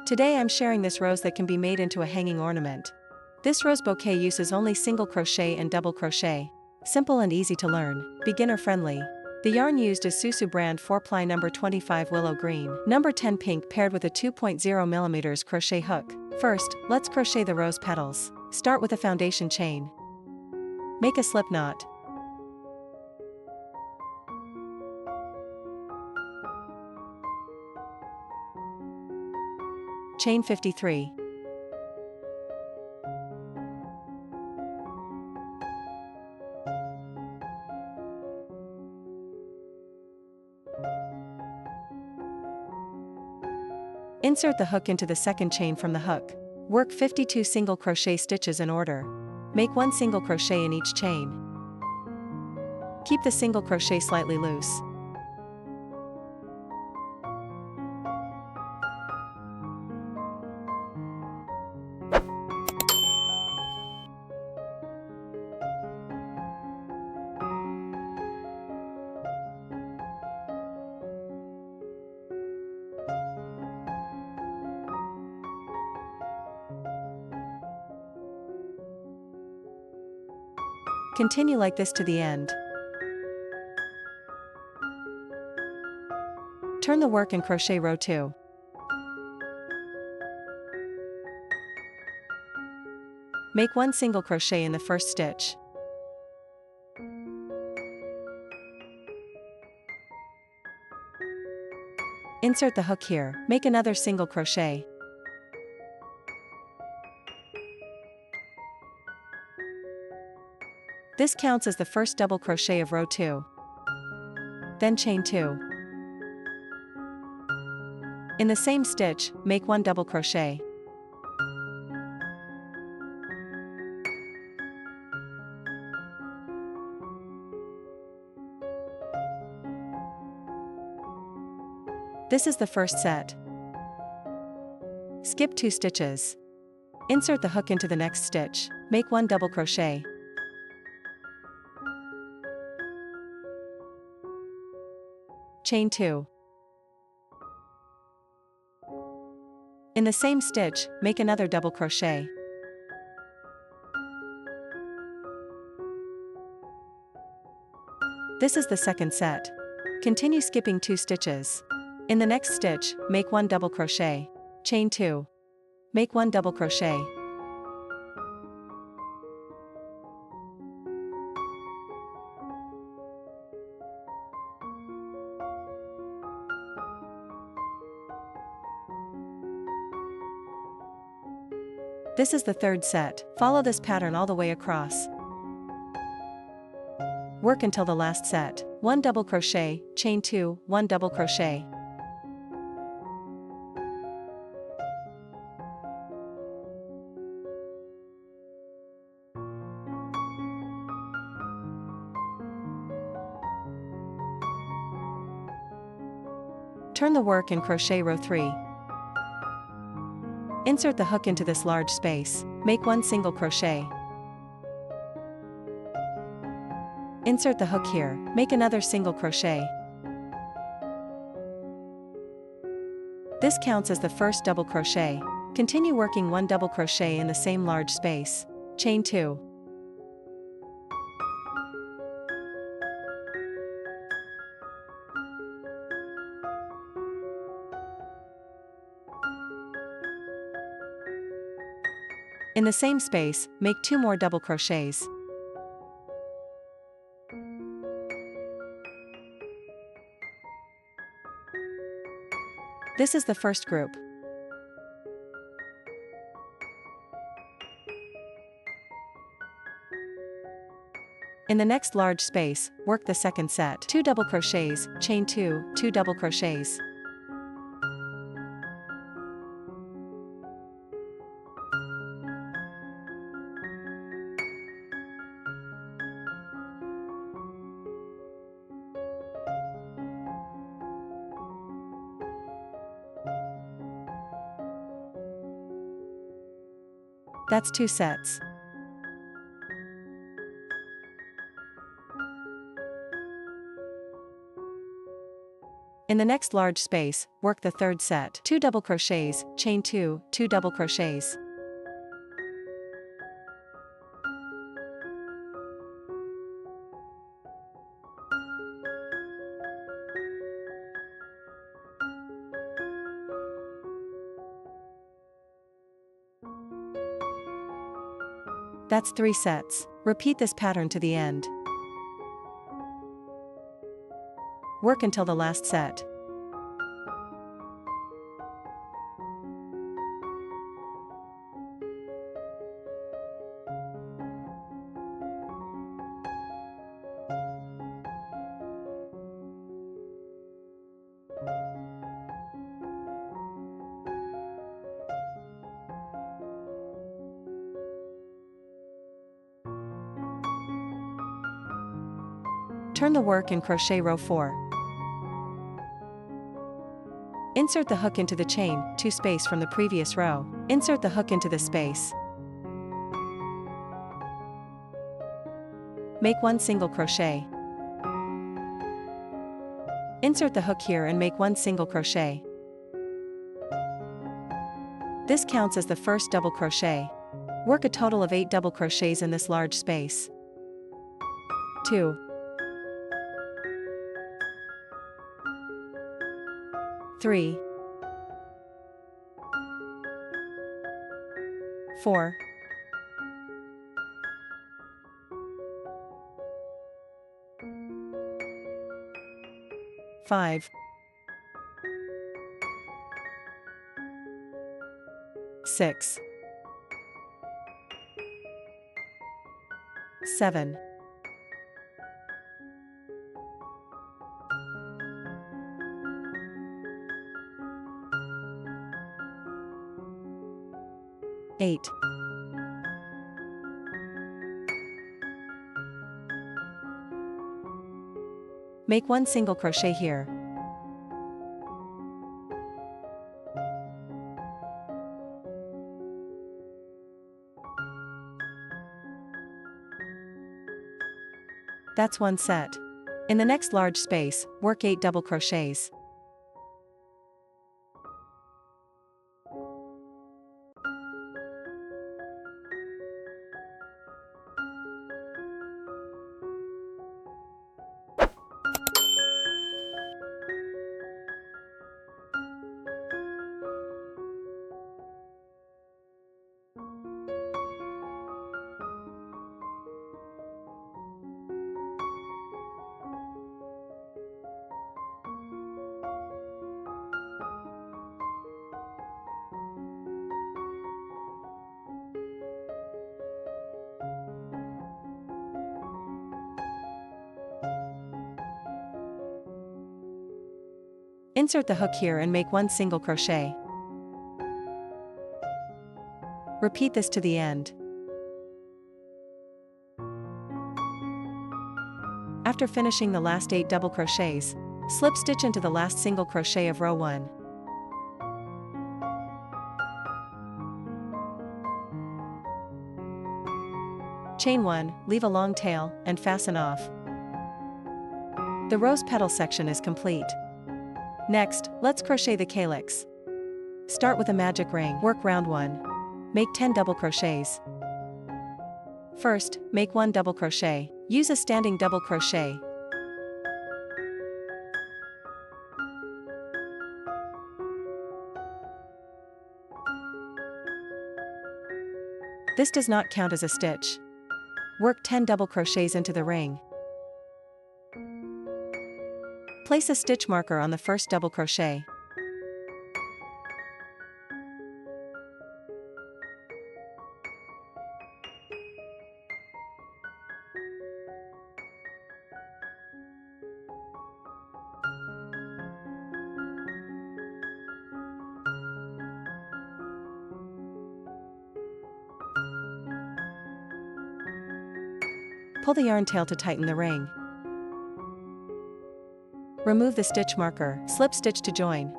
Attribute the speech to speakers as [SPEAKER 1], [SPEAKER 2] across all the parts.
[SPEAKER 1] Today I'm sharing this rose that can be made into a hanging ornament. This rose bouquet uses only single crochet and double crochet. Simple and easy to learn, beginner friendly. The yarn used is Susu brand 4-ply number 25 willow green, number 10 pink paired with a 2.0 mm crochet hook. First, let's crochet the rose petals. Start with a foundation chain. Make a slip knot. Chain 53. Insert the hook into the second chain from the hook. Work 52 single crochet stitches in order. Make 1 single crochet in each chain. Keep the single crochet slightly loose. Continue like this to the end. Turn the work and crochet row 2. Make 1 single crochet in the first stitch. Insert the hook here, make another single crochet. This counts as the first double crochet of row 2. Then chain 2. In the same stitch, make 1 double crochet. This is the first set. Skip 2 stitches. Insert the hook into the next stitch, make 1 double crochet. Chain 2. In the same stitch, make another double crochet. This is the second set. Continue skipping 2 stitches. In the next stitch, make 1 double crochet. Chain 2. Make 1 double crochet. This is the third set. Follow this pattern all the way across. Work until the last set. 1 double crochet, chain 2, 1 double crochet. Turn the work and crochet row 3. Insert the hook into this large space. Make 1 single crochet. Insert the hook here, make another single crochet. This counts as the first double crochet. Continue working 1 double crochet in the same large space. Chain 2. In the same space, make 2 more double crochets. This is the first group. In the next large space, work the second set. 2 double crochets, chain 2, 2 double crochets. That's 2 sets. In the next large space, work the third set. 2 double crochets, chain 2, 2 double crochets. That's 3 sets. Repeat this pattern to the end. Work until the last set. Turn the work in crochet row 4. Insert the hook into the chain 2 space from the previous row. Insert the hook into the space. Make 1 single crochet. Insert the hook here and make 1 single crochet. This counts as the first double crochet. Work a total of 8 double crochets in this large space. 2, 3, 4, 5, 6, 7, 8. Make 1 single crochet here. That's 1 set. In the next large space, work 8 double crochets. Insert the hook here and make 1 single crochet. Repeat this to the end. After finishing the last 8 double crochets, slip stitch into the last single crochet of row 1. Chain 1, leave a long tail, and fasten off. The rose petal section is complete. Next, let's crochet the calyx. Start with a magic ring. Work round 1. Make 10 double crochets. First, make 1 double crochet. Use a standing double crochet. This does not count as a stitch. Work 10 double crochets into the ring. Place a stitch marker on the first double crochet. Pull the yarn tail to tighten the ring. Remove the stitch marker, slip stitch to join.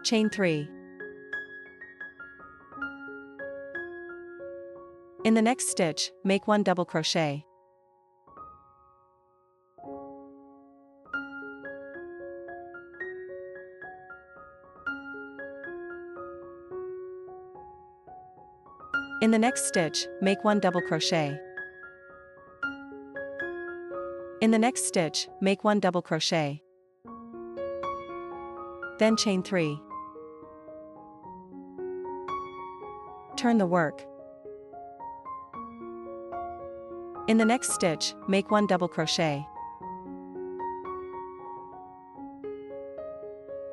[SPEAKER 1] Chain 3. In the next stitch, make 1 double crochet. In the next stitch, make 1 double crochet. In the next stitch, make 1 double crochet. Then chain 3. Turn the work. In the next stitch, make 1 double crochet.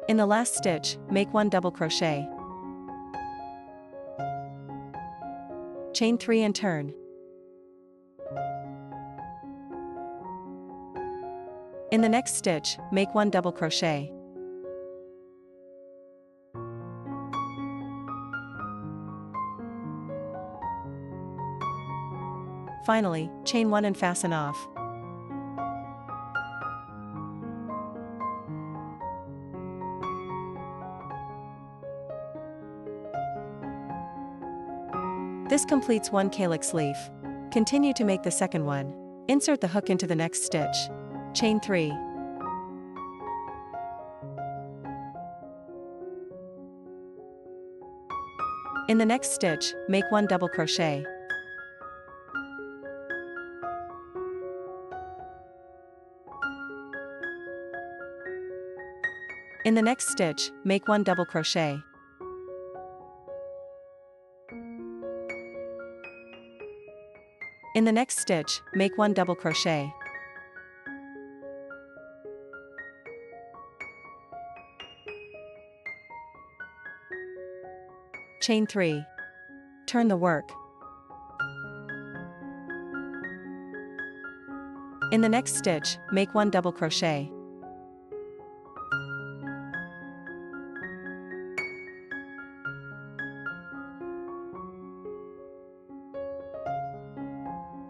[SPEAKER 1] In the last stitch, make 1 double crochet. Chain 3 and turn. In the next stitch, make 1 double crochet. Finally, chain 1 and fasten off. This completes one calyx leaf. Continue to make the second one. Insert the hook into the next stitch. Chain 3. In the next stitch, make 1 double crochet. In the next stitch, make 1 double crochet. In the next stitch, make 1 double crochet. Chain 3. Turn the work. In the next stitch, make 1 double crochet.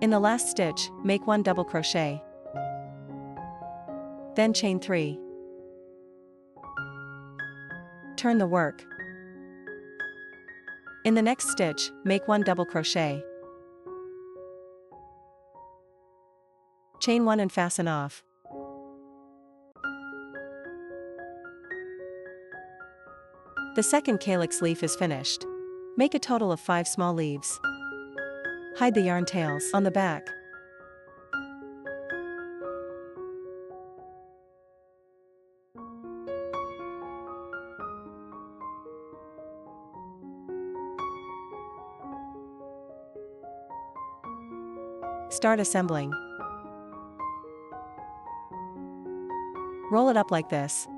[SPEAKER 1] In the last stitch, make 1 double crochet. Then chain 3. Turn the work. In the next stitch, make 1 double crochet. Chain 1 and fasten off. The second calyx leaf is finished. Make a total of 5 small leaves. Hide the yarn tails on the back. Start assembling. Roll it up like this.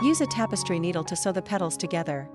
[SPEAKER 1] Use a tapestry needle to sew the petals together.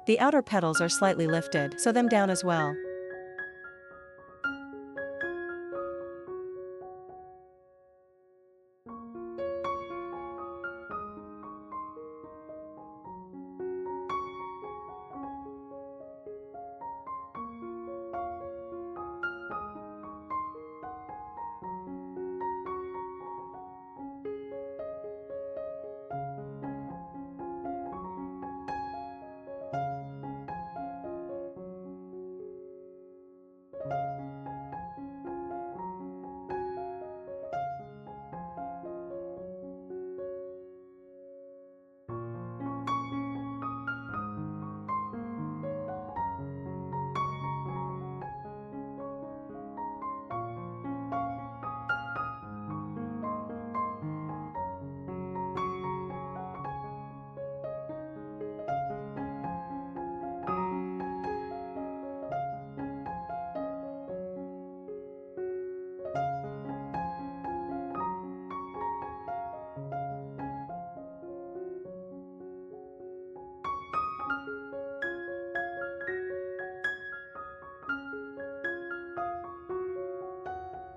[SPEAKER 1] The outer petals are slightly lifted, sew them down as well.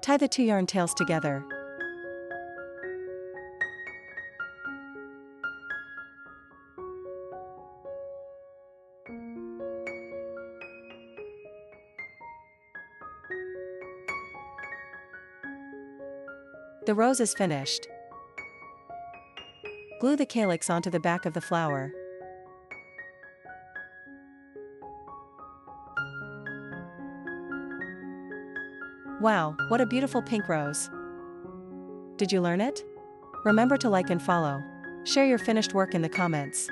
[SPEAKER 1] Tie the two yarn tails together. The rose is finished. Glue the calyx onto the back of the flower. Wow, what a beautiful pink rose! Did you learn it? Remember to like and follow. Share your finished work in the comments.